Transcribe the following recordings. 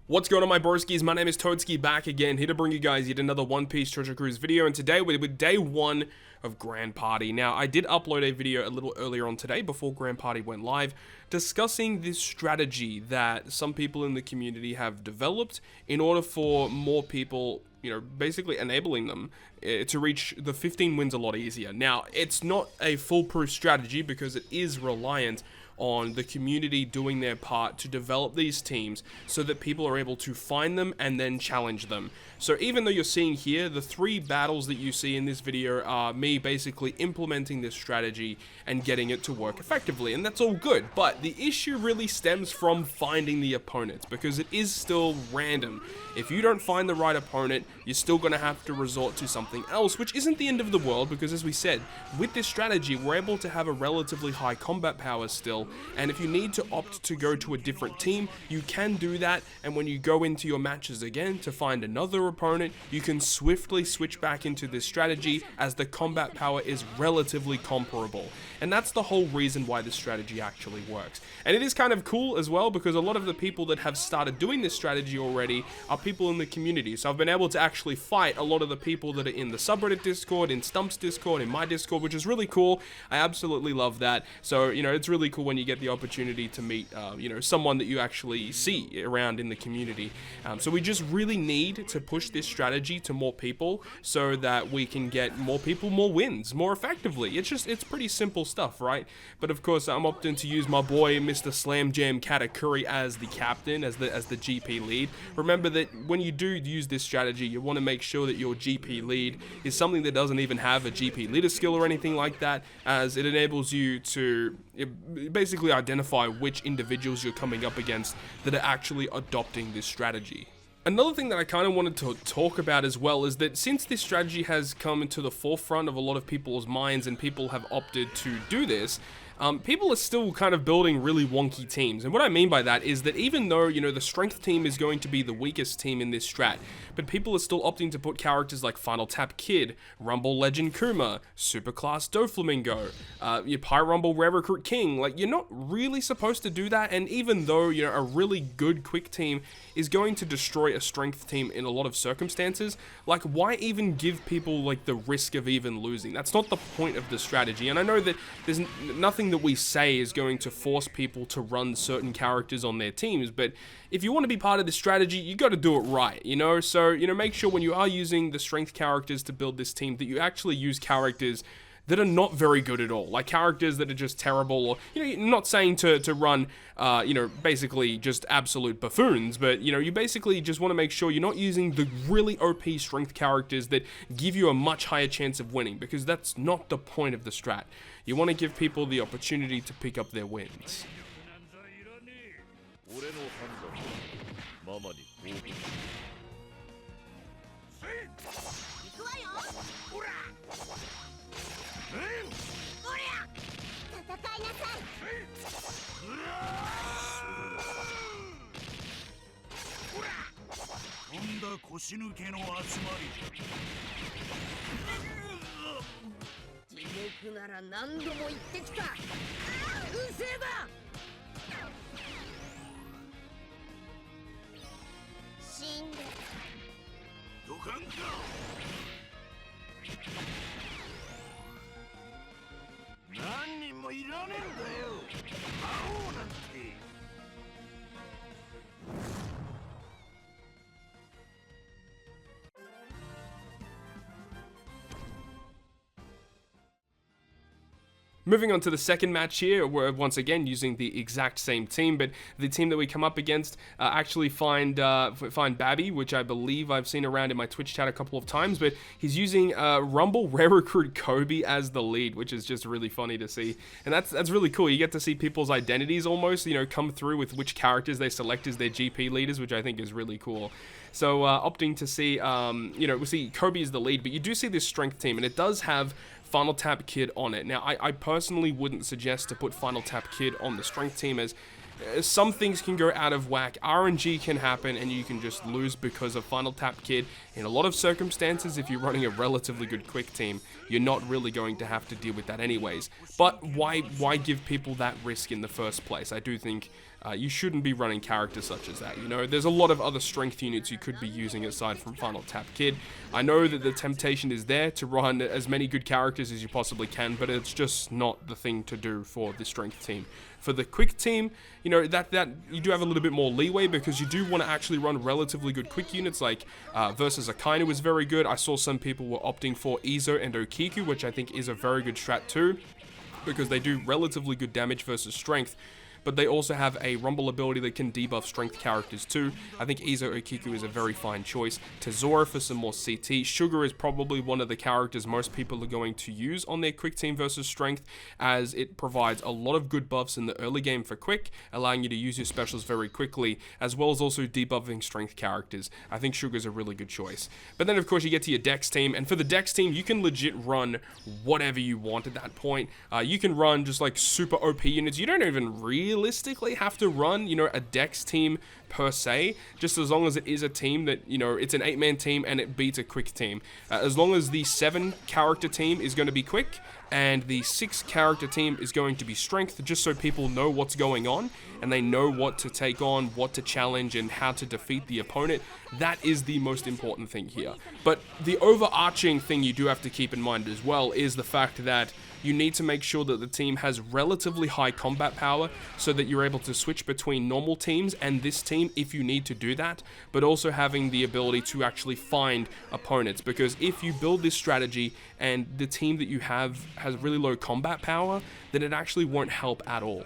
What's going on, my broskiis? My name is Toadskii, back again, here to bring you guys yet another One Piece Treasure Cruise video, and today we're with day 1 of Grand Party. Now, I did upload a video a little earlier on today, before Grand Party went live, discussing this strategy that some people in the community have developed in order for more people, basically enabling them to reach the 15 wins a lot easier. Now, it's not a foolproof strategy because it is reliant on the community doing their part to develop these teams so that people are able to find them and then challenge them. So even though you're seeing here, the 3 battles that you see in this video are me basically implementing this strategy and getting it to work effectively, and that's all good. But the issue really stems from finding the opponents, because it is still random. If you don't find the right opponent, you're still going to have to resort to something else, which isn't the end of the world, because as we said, with this strategy, we're able to have a relatively high combat power still, and if you need to opt to go to a different team, you can do that, and when you go into your matches again to find another opponent, you can swiftly switch back into this strategy as the combat power is relatively comparable. And that's the whole reason why this strategy actually works. And it is kind of cool as well, because a lot of the people that have started doing this strategy already are people in the community. So I've been able to actually fight a lot of the people that are in the subreddit Discord, in Stump's Discord, in my Discord, which is really cool. I absolutely love that. So, it's really cool when you get the opportunity to meet, someone that you actually see around in the community. So we just really need to push this strategy to more people so that we can get more people, more wins, more effectively. It's pretty simple stuff, right? But of course, I'm opting to use my boy, Mr. Slam Jam Katakuri, as the captain, as the GP lead. Remember that when you do use this strategy, you want to make sure that your GP lead is something that doesn't even have a GP leader skill or anything like that, as it enables you to basically identify which individuals you're coming up against that are actually adopting this strategy. Another thing that I kind of wanted to talk about as well is that since this strategy has come into the forefront of a lot of people's minds and people have opted to do this, people are still kind of building really wonky teams. And what I mean by that is that even though, the strength team is going to be the weakest team in this strat, but people are still opting to put characters like Final Tap Kid, Rumble Legend Kuma, Superclass Doflamingo, your Pyro Rumble Rare Recruit King. Like, you're not really supposed to do that, and even though, a really good quick team is going to destroy a strength team in a lot of circumstances, like, why even give people, like, the risk of even losing? That's not the point of the strategy, and I know that there's nothing that we say is going to force people to run certain characters on their teams, but if you want to be part of the strategy, you got to do it right, So, make sure when you are using the strength characters to build this team that you actually use characters that are not very good at all, like characters that are just terrible, or, not saying to run, basically just absolute buffoons, but, you basically just want to make sure you're not using the really OP strength characters that give you a much higher chance of winning, because that's not the point of the strat. You want to give people the opportunity to pick up their wins. Moving on to the second match here, we're once again using the exact same team, but the team that we come up against actually find Babby, which I believe I've seen around in my Twitch chat a couple of times, but he's using Rumble Rare Recruit Kobe as the lead, which is just really funny to see. And that's really cool. You get to see people's identities almost, come through with which characters they select as their GP leaders, which I think is really cool. So opting to see, we see Kobe as the lead, but you do see this strength team, and it does have Final Tap Kid on it. Now, I personally wouldn't suggest to put Final Tap Kid on the strength team, as some things can go out of whack, RNG can happen, and you can just lose because of Final Tap Kid. In a lot of circumstances, if you're running a relatively good quick team, you're not really going to have to deal with that anyways. But why give people that risk in the first place? I do think you shouldn't be running characters such as that. You know, there's a lot of other strength units you could be using aside from Final Tap Kid. I know that the temptation is there to run as many good characters as you possibly can, but it's just not the thing to do for the strength team. For the quick team, you know, that you do have a little bit more leeway because you do want to actually run relatively good quick units, like versus Akainu is very good. I saw some people were opting for Izo and Okiku, which I think is a very good strat too, because they do relatively good damage versus strength. But they also have a rumble ability that can debuff strength characters too. I think Izo Okiku is a very fine choice. Tezora for some more CT. Sugar is probably one of the characters most people are going to use on their quick team versus strength, as it provides a lot of good buffs in the early game for quick, allowing you to use your specials very quickly, as well as also debuffing strength characters. I think Sugar's a really good choice. But then of course you get to your Dex team, and for the Dex team you can legit run whatever you want at that point. You can run just like super OP units. You don't even realistically have to run, you know, a Dex team per se, just as long as it is a team that, you know, it's an 8-man team and it beats a quick team. As long as the 7-character team is going to be quick and the 6-character team is going to be strength, just so people know what's going on and they know what to take on, what to challenge, and how to defeat the opponent. That is the most important thing here. But the overarching thing you do have to keep in mind as well is the fact that you need to make sure that the team has relatively high combat power so that you're able to switch between normal teams and this team if you need to do that, but also having the ability to actually find opponents, because if you build this strategy and the team that you have has really low combat power, then it actually won't help at all.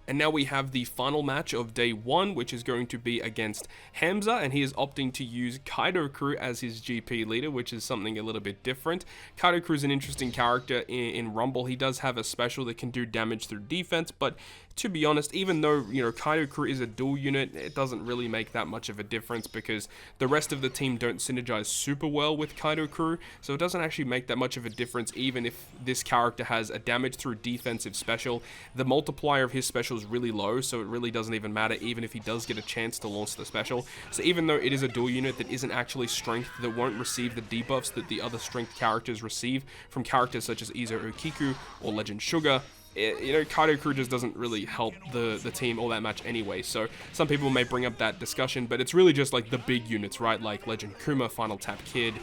And now we have the final match of day 1, which is going to be against Hamza, and he is opting to use Kaido Crew as his GP leader, which is something a little bit different. Kaido Crew is an interesting character in Rumble. He does have a special that can do damage through defense, but to be honest, even though, you know, Kaido Crew is a dual unit, it doesn't really make that much of a difference because the rest of the team don't synergize super well with Kaido Crew, so it doesn't actually make that much of a difference even if this character has a damage through defensive special. The multiplier of his special is really low, so it really doesn't even matter even if he does get a chance to launch the special. So even though it is a dual unit that isn't actually strength, that won't receive the debuffs that the other strength characters receive from characters such as Izo Okiku or Legend Sugar, you know, Kaido Crew just doesn't really help the team all that much anyway. So some people may bring up that discussion, but it's really just like the big units, right? Like Legend Kuma, Final Tap Kid,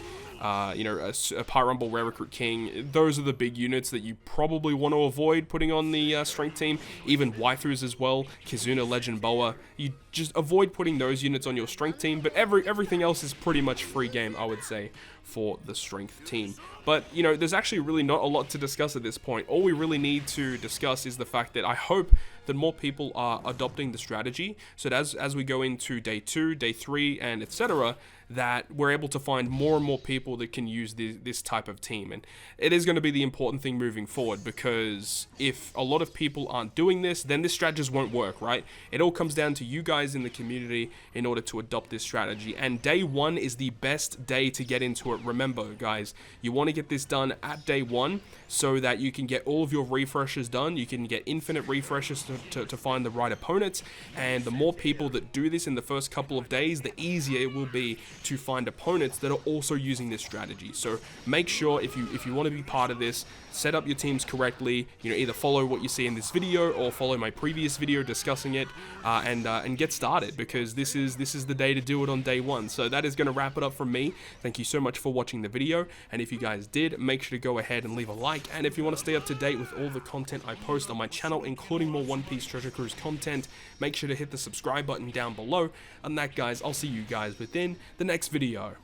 you know, a Pyre Rumble Rare Recruit King. Those are the big units that you probably want to avoid putting on the strength team. Even waifus as well, Kizuna, Legend Boa. You just avoid putting those units on your strength team, but everything else is pretty much free game, I would say, for the strength team. But, you know, there's actually really not a lot to discuss at this point. All we really need to discuss is the fact that I hope that more people are adopting the strategy, so that as we go into day 2, day 3, and etc., that we're able to find more and more people that can use this type of team. And it is going to be the important thing moving forward, because if a lot of people aren't doing this, then this strategy just won't work, right? It all comes down to you guys in the community in order to adopt this strategy. And day 1 is the best day to get into it. Remember, guys, you want to get this done at day 1 so that you can get all of your refreshes done. You can get infinite refreshes to find the right opponents, and the more people that do this in the first couple of days, the easier it will be to find opponents that are also using this strategy. So make sure if you want to be part of this, set up your teams correctly. You know, either follow what you see in this video or follow my previous video discussing it, and get started, because this is the day to do it on day one. So that is going to wrap it up from me. Thank you so much for watching the video, and if you guys did, make sure to go ahead and leave a like. And if you want to stay up to date with all the content I post on my channel, including more One Piece Treasure Cruise content, make sure to hit the subscribe button down below. And that, guys, I'll see you guys within the next video.